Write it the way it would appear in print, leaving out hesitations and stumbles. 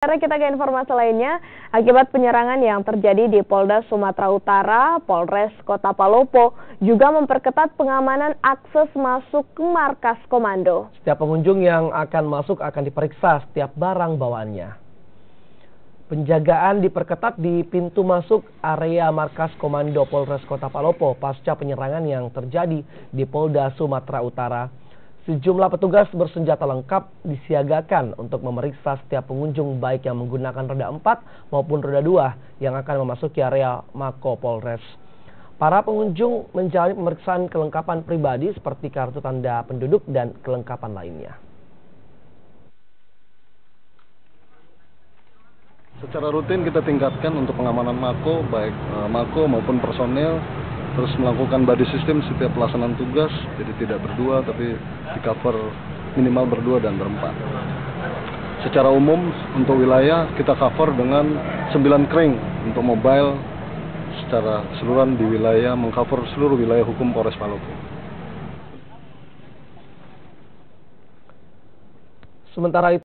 Sekarang kita ke informasi lainnya, akibat penyerangan yang terjadi di Polda Sumatera Utara, Polres Kota Palopo juga memperketat pengamanan akses masuk ke markas komando. Setiap pengunjung yang akan masuk akan diperiksa setiap barang bawaannya. Penjagaan diperketat di pintu masuk area markas komando Polres Kota Palopo pasca penyerangan yang terjadi di Polda Sumatera Utara. Sejumlah petugas bersenjata lengkap disiagakan untuk memeriksa setiap pengunjung baik yang menggunakan roda 4 maupun roda 2 yang akan memasuki area Mako Polres. Para pengunjung menjalani pemeriksaan kelengkapan pribadi seperti kartu tanda penduduk dan kelengkapan lainnya. Secara rutin kita tingkatkan untuk pengamanan Mako, baik Mako maupun personel. Terus melakukan body system setiap pelaksanaan tugas, jadi tidak berdua tapi di cover minimal berdua dan berempat. Secara umum untuk wilayah kita cover dengan 9 kring untuk mobile secara keseluruhan di wilayah, mengcover seluruh wilayah hukum Polres Palopo. Sementara itu